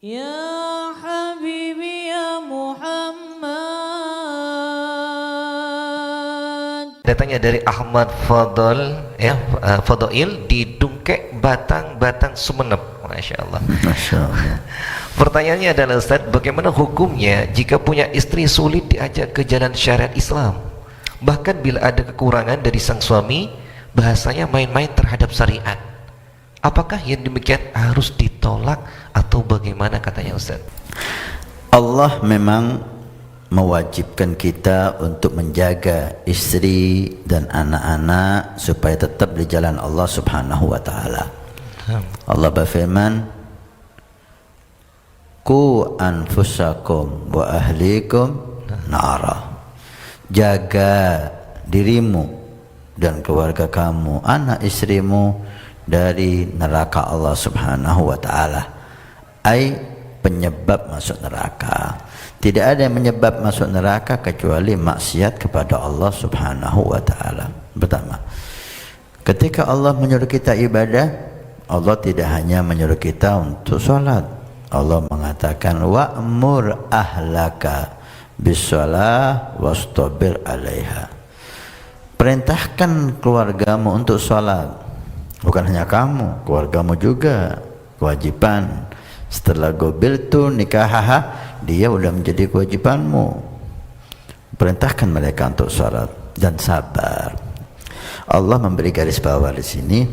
Ya Habibi ya Muhammad. Datangnya dari Ahmad Fadl ya, Fadail di Dungkek, Batang Sumeneb. Masya Allah. Masya Allah. Pertanyaannya adalah Ustaz, bagaimana hukumnya jika punya istri sulit diajak ke jalan syariat Islam? Bahkan bila ada kekurangan dari sang suami, bahasanya main-main terhadap syariat. Apakah yang demikian harus ditolak atau bagaimana katanya Ustaz? Allah memang mewajibkan kita untuk menjaga istri dan anak-anak supaya tetap di jalan Allah Subhanahu wa taala. Allah berfirman, "Qu anfusakum wa ahlikum nara." Jaga dirimu dan keluarga kamu, anak istrimu dari neraka Allah Subhanahu wa taala. Ai penyebab masuk neraka. Tidak ada yang menyebab masuk neraka kecuali maksiat kepada Allah Subhanahu wa taala. Pertama, ketika Allah menyuruh kita ibadah, Allah tidak hanya menyuruh kita untuk sholat. Allah mengatakan wa'mur ahlaka bis-shalah wastabir 'alaiha. Perintahkan keluargamu untuk sholat. Bukan hanya kamu, keluargamu juga kewajiban. Setelah gobiltu nikahaha, dia sudah menjadi kewajibanmu. Perintahkan mereka untuk sholat dan sabar. Allah memberi garis bawah di sini,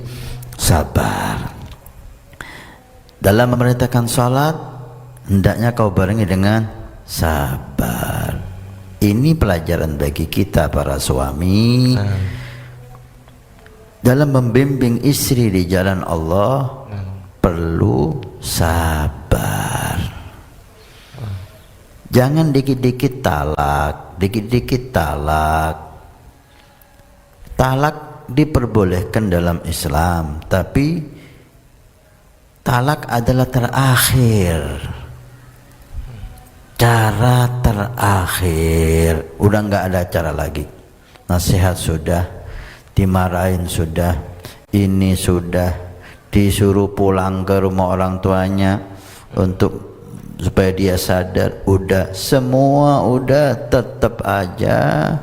sabar. Dalam memerintahkan sholat, hendaknya kau barengi dengan sabar. Ini pelajaran bagi kita para suami dalam membimbing istri di jalan Allah. Perlu sabar. Jangan dikit-dikit talak, dikit-dikit talak. Talak diperbolehkan dalam Islam, tapi talak adalah terakhir. Cara terakhir, udah nggak ada cara lagi. Nasihat sudah, dimarahin sudah, ini sudah, disuruh pulang ke rumah orang tuanya untuk supaya dia sadar, udah, semua udah, tetap aja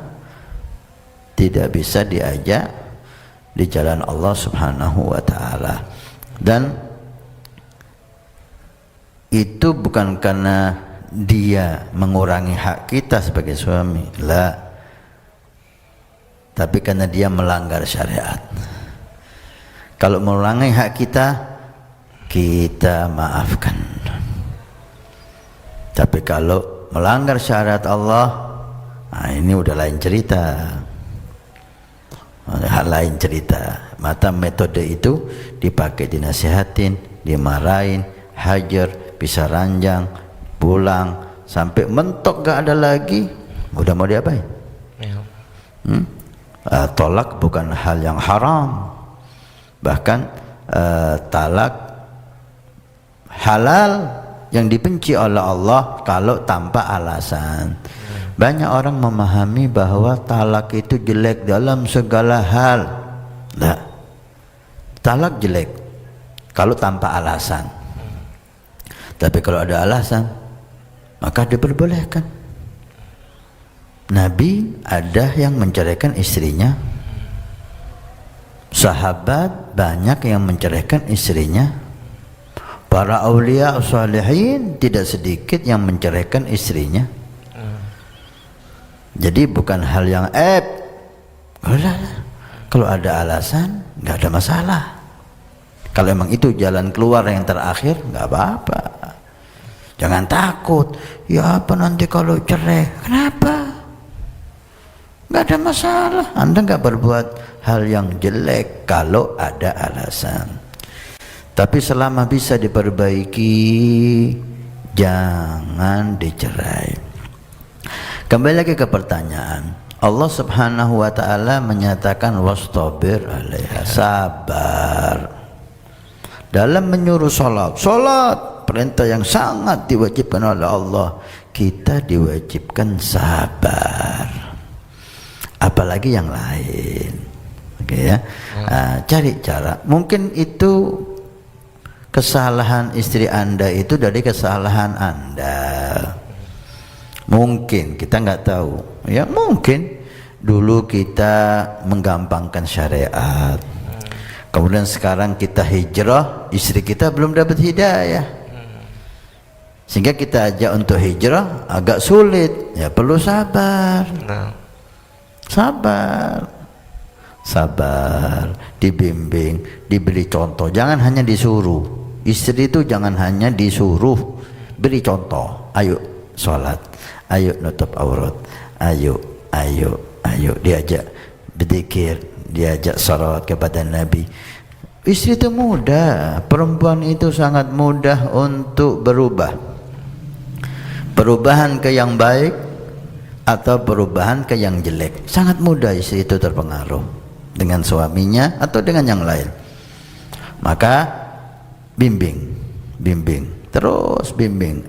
tidak bisa diajak di jalan Allah Subhanahu wa taala. Dan itu bukan karena dia mengurangi hak kita sebagai suami, lah, tapi karena dia melanggar syariat. Kalau mengurangi hak kita, kita maafkan. Tapi kalau melanggar syariat Allah, nah ini udah lain cerita. Hal lain cerita. Mata metode itu dipakai dinasihatin, dimarahin, hajar, pisah ranjang, pulang, sampai mentok gak ada lagi, udah mau diapain? Tolak bukan hal yang haram. Bahkan talak halal yang dibenci oleh Allah kalau tanpa alasan. Banyak orang memahami bahwa talak itu jelek dalam segala hal. Nah, talak jelek kalau tanpa alasan. Tapi kalau ada alasan, maka diperbolehkan. Nabi ada yang menceraikan istrinya. Sahabat banyak yang menceraikan istrinya. Para aulia salihin tidak sedikit yang menceraikan istrinya. Jadi bukan hal yang kalau ada alasan nggak ada masalah. Kalau emang itu jalan keluar yang terakhir, nggak apa-apa. Jangan takut, ya apa nanti kalau cerai, kenapa? Nggak ada masalah. Anda nggak berbuat hal yang jelek kalau ada alasan. Tapi selama bisa diperbaiki, jangan dicerai. Kembali lagi ke pertanyaan. Allah Subhanahu wa taala menyatakan wastabir 'alaiha, sabar. Dalam menyuruh salat, perintah yang sangat diwajibkan oleh Allah, kita diwajibkan sabar. Apalagi yang lain. Oke ya. Cari cara. Mungkin itu kesalahan istri Anda itu dari kesalahan Anda. Mungkin kita nggak tahu, ya mungkin dulu kita menggampangkan syariat, kemudian sekarang kita hijrah, istri kita belum dapat hidayah, sehingga kita ajak untuk hijrah agak sulit, ya perlu sabar. Sabar, dibimbing, diberi contoh, jangan hanya disuruh. Istri itu jangan hanya disuruh, beri contoh. Ayo sholat, ayo nutup aurat, ayo diajak berzikir, diajak salawat kepada Nabi. Istri itu mudah, perempuan itu sangat mudah untuk berubah, perubahan ke yang baik atau perubahan ke yang jelek. Sangat mudah istri itu terpengaruh dengan suaminya atau dengan yang lain. Maka bimbing, terus bimbing.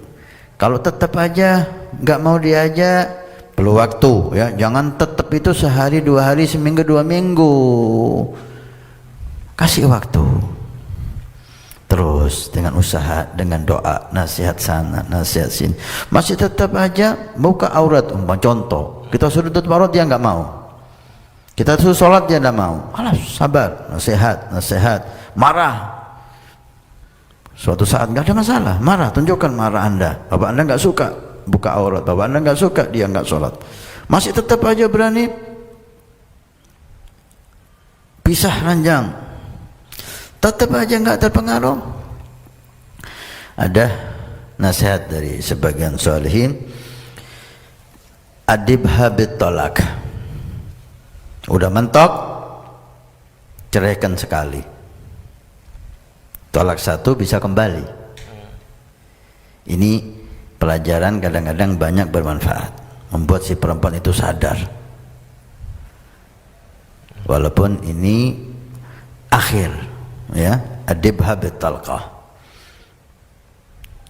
Kalau tetap aja nggak mau diajak, perlu waktu, ya. Jangan tetap itu sehari, 2 hari, seminggu, 2 minggu. Kasih waktu. Terus dengan usaha, dengan doa, nasihat sana, nasihat sini. Masih tetap aja buka aurat, contoh. Kita suruh tutup aurat, dia nggak mau. Kita suruh sholat, dia nggak mau. Alah, sabar, nasihat, marah. Suatu saat nggak ada masalah, marah, tunjukkan marah Anda. Bapak Anda nggak suka buka aurat, bapak Anda nggak suka dia nggak sholat, masih tetap aja berani pisah ranjang, tetap aja nggak terpengaruh. Ada nasihat dari sebagian sholihin, adibha bitolak, udah mentok, ceraikan sekali. Tolak 1 bisa kembali. Ini pelajaran kadang-kadang banyak bermanfaat, membuat si perempuan itu sadar. Walaupun ini akhir, ya, adibha bitalqah.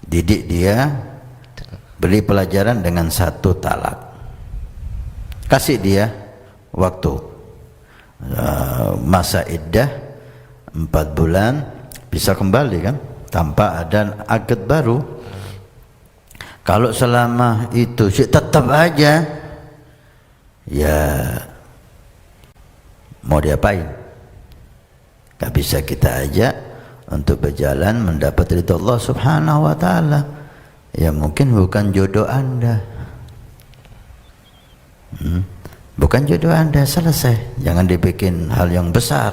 Didik dia, beri pelajaran dengan 1 talak. Kasih dia waktu, masa iddah 4 bulan, bisa kembali kan, tanpa ada akad baru. Kalau selama itu tetap aja, ya mau diapain? Gak bisa kita ajak untuk berjalan mendapat ridha Allah subhanahu wa ta'ala. Ya mungkin bukan jodoh Anda, bukan jodoh Anda, selesai. Jangan dibikin hal yang besar.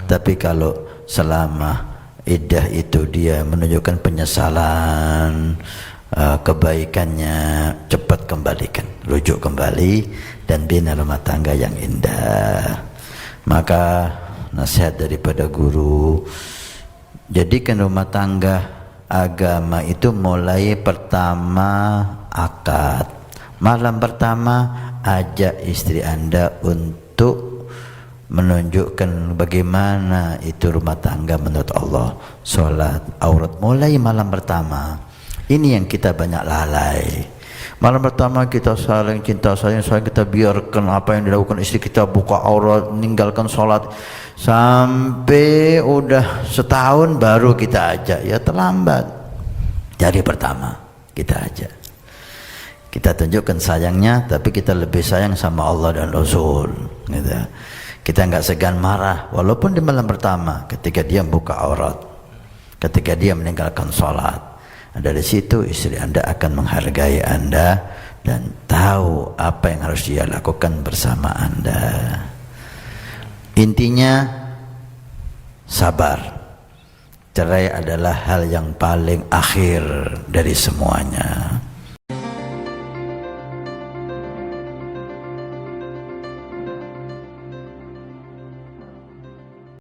Tapi kalau selama iddah itu dia menunjukkan penyesalan, kebaikannya, cepat kembalikan, rujuk kembali dan bina rumah tangga yang indah. Maka nasihat daripada guru, jadikan rumah tangga agama itu mulai pertama akad. Malam pertama ajak istri Anda untuk menunjukkan bagaimana itu rumah tangga menurut Allah. Sholat, aurat, mulai malam pertama. Ini yang kita banyak lalai. Malam pertama kita saling cinta, saling kita biarkan apa yang dilakukan istri kita, buka aurat, meninggalkan sholat, sampai udah setahun baru kita ajak. Ya terlambat. Dari pertama kita ajak, kita tunjukkan sayangnya, tapi kita lebih sayang sama Allah dan Rasul, gitu. Kita nggak segan marah, walaupun di malam pertama ketika dia buka aurat, ketika dia meninggalkan sholat. Dari situ istri Anda akan menghargai Anda dan tahu apa yang harus dia lakukan bersama Anda. Intinya sabar. Cerai adalah hal yang paling akhir dari semuanya.